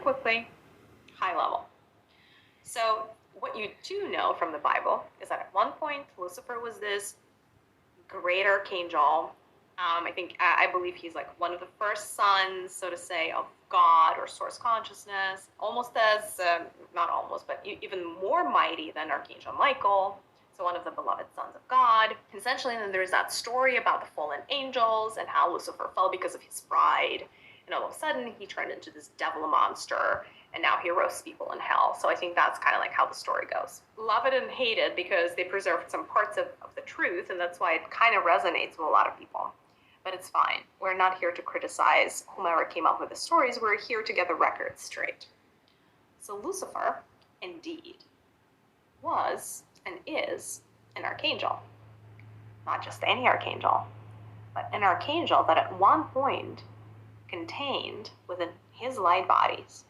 quickly, high level. So what you do know from the Bible is that at one point Lucifer was this great archangel. I believe he's like one of the first sons, so to say, of God or source consciousness, almost as, not almost, but even more mighty than Archangel Michael. So one of the beloved sons of God. Essentially, then there's that story about the fallen angels and how Lucifer fell because of his pride. And all of a sudden, he turned into this devil monster, and now he roasts people in hell. So I think that's kind of like how the story goes. Love it and hate it because they preserved some parts of the truth, and that's why it kind of resonates with a lot of people. But it's fine. We're not here to criticize whomever came up with the stories. We're here to get the record straight. So Lucifer, indeed, was and is an archangel. Not just any archangel, but an archangel that at one point contained within his light bodies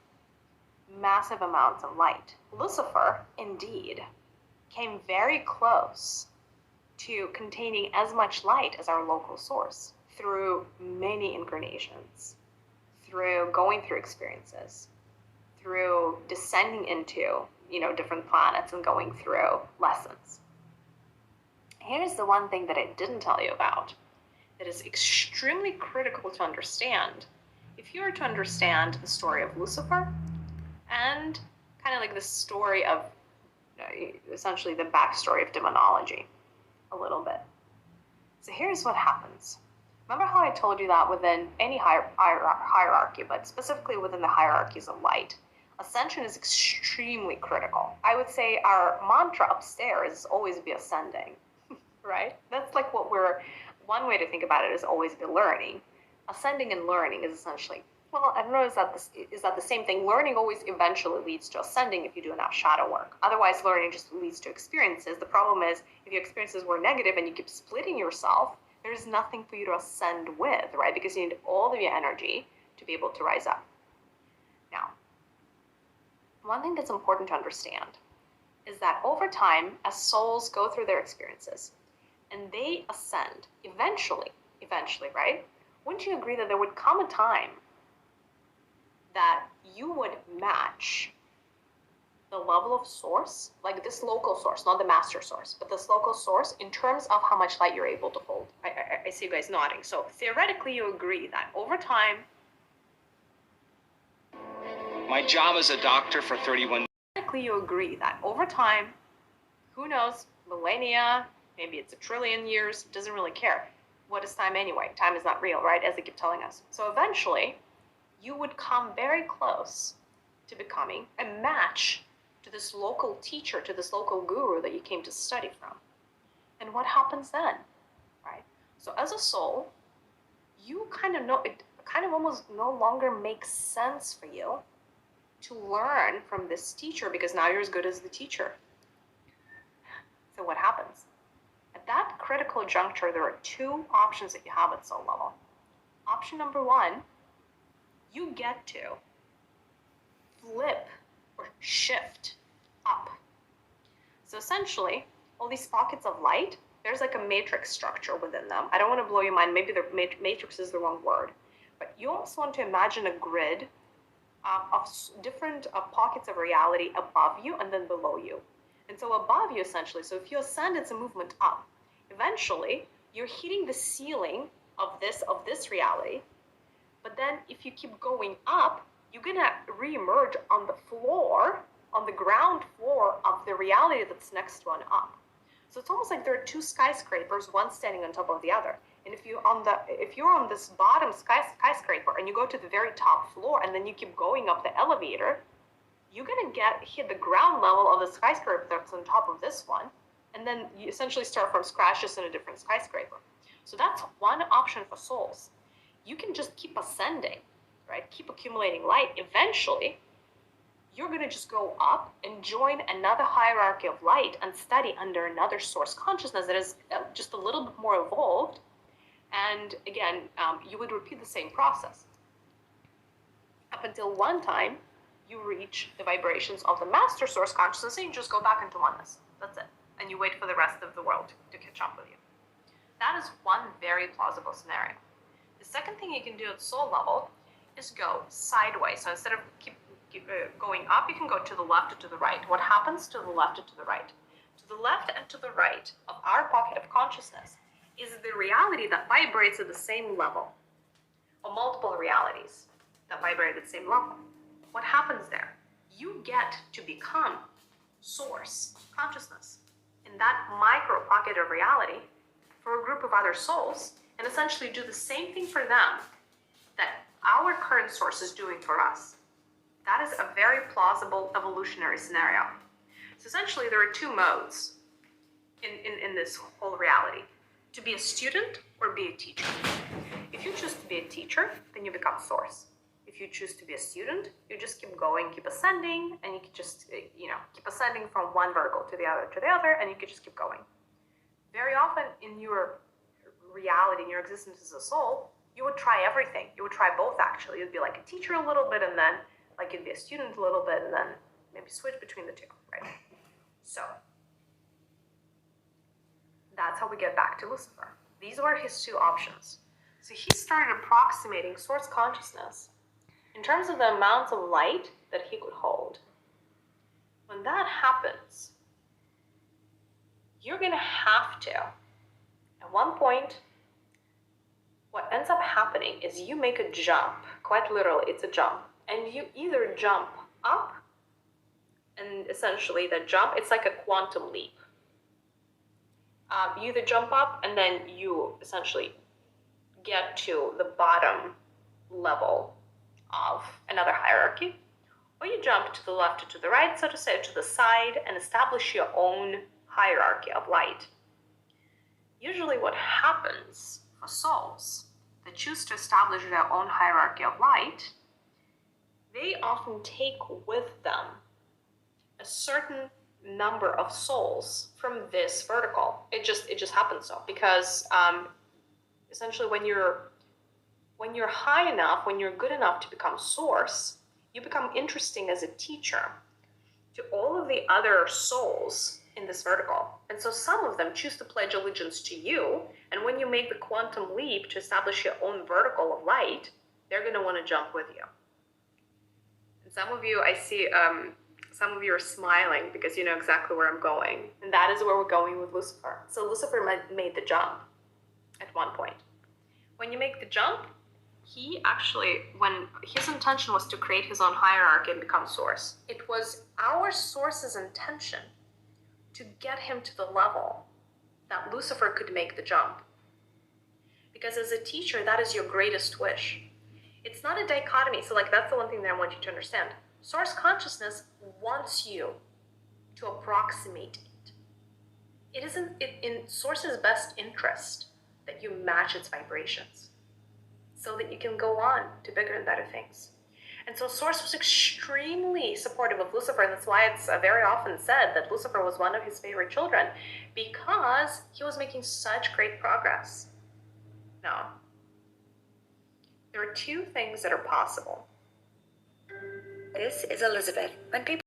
massive amounts of light. Lucifer, indeed, came very close to containing as much light as our local source through many incarnations, through going through experiences, through descending into, different planets and going through lessons. Here's the one thing that I didn't tell you about that is extremely critical to understand if you were to understand the story of Lucifer and kind of like the story of essentially the backstory of demonology a little bit. So here's what happens. Remember how I told you that within any hierarchy, but specifically within the hierarchies of light, ascension is extremely critical. I would say our mantra upstairs is always be ascending, right? That's like one way to think about it is always be learning. Ascending and learning is essentially, well, I don't know, is that the same thing? Learning always eventually leads to ascending if you do enough shadow work. Otherwise, learning just leads to experiences. The problem is if your experiences were negative and you keep splitting yourself, there's nothing for you to ascend with, right? Because you need all of your energy to be able to rise up. Now, one thing that's important to understand is that over time, as souls go through their experiences and they ascend, eventually, right? Wouldn't you agree that there would come a time that you would match the level of source, like this local source, not the master source, but this local source in terms of how much light you're able to hold? I see you guys nodding. So theoretically, you agree that over time... My job as a doctor for 31... Theoretically, you agree that over time, who knows, millennia, maybe it's 1 trillion years, doesn't really care. What is time anyway? Time is not real, right? As they keep telling us. So eventually, you would come very close to becoming a match to this local teacher, to this local guru that you came to study from. And what happens then, right? So as a soul, you kind of know, it kind of almost no longer makes sense for you to learn from this teacher because now you're as good as the teacher. So what happens? At that critical juncture, there are two options that you have at soul level. Option number one, you get to flip or shift up. So essentially, all these pockets of light, there's like a matrix structure within them. I don't want to blow your mind. Maybe the matrix is the wrong word. But you also want to imagine a grid of different pockets of reality above you and then below you. And so above you, essentially, so if you ascend, it's a movement up. Eventually, you're hitting the ceiling of this reality. But then if you keep going up, you're going to re-emerge on the floor, on the ground floor of the reality that's next one up. So it's almost like there are two skyscrapers, one standing on top of the other. And if you're on this bottom skyscraper and you go to the very top floor and then you keep going up the elevator, you're going to hit the ground level of the skyscraper that's on top of this one. And then you essentially start from scratch just in a different skyscraper. So that's one option for souls. You can just keep ascending, right? Keep accumulating light. Eventually, you're going to just go up and join another hierarchy of light and study under another source consciousness that is just a little bit more evolved. And again, you would repeat the same process up until one time you reach the vibrations of the master source consciousness and you just go back into oneness. That's it. And you wait for the rest of the world to catch up with you. That is one very plausible scenario. The second thing you can do at soul level is go sideways. So instead of keep going up, you can go to the left or to the right. What happens to the left or to the right? To the left and to the right of our pocket of consciousness is the reality that vibrates at the same level, or multiple realities that vibrate at the same level. What happens there? You get to become source consciousness in that micro pocket of reality for a group of other souls, and essentially do the same thing for them that our current source is doing for us. That is a very plausible evolutionary scenario. So essentially there are two modes in this whole reality: to be a student or be a teacher. If you choose to be a teacher, then you become source. If you choose to be a student, you just keep going, keep ascending, and you can just, keep ascending from one vertical to the other, and you can just keep going. Very often in your reality, in your existence as a soul, you would try everything. You would try both, actually. You'd be like a teacher a little bit, and then like you'd be a student a little bit, and then maybe switch between the two, right? So that's how we get back to Lucifer. These were his two options. So he started approximating source consciousness in terms of the amounts of light that he could hold. When that happens, you're going to have to, at one point, what ends up happening is you make a jump. Quite literally, it's a jump. And you either jump up, and essentially the jump, it's like a quantum leap. You either jump up and then you essentially get to the bottom level of another hierarchy, or you jump to the left or to the right, so to say, to the side, and establish your own hierarchy of light. Usually what happens for souls that choose to establish their own hierarchy of light, they often take with them a certain number of souls from this vertical. It just happens so, because essentially when you're high enough, when you're good enough to become source, you become interesting as a teacher to all of the other souls in this vertical. And so some of them choose to pledge allegiance to you, and when you make the quantum leap to establish your own vertical of light, they're going to want to jump with you. And some of you, I see, some of you are smiling because you know exactly where I'm going. And that is where we're going with Lucifer. So Lucifer made the jump at one point. When you make the jump, he actually, when his intention was to create his own hierarchy and become source, it was our source's intention to get him to the level that Lucifer could make the jump. Because as a teacher, that is your greatest wish. It's not a dichotomy. So like, that's the one thing that I want you to understand. Source consciousness wants you to approximate it. It isn't in Source's best interest that you match its vibrations so that you can go on to bigger and better things. And so Source was extremely supportive of Lucifer, and that's why it's very often said that Lucifer was one of his favorite children, because he was making such great progress. Now, there are two things that are possible. This is Elizabeth. When people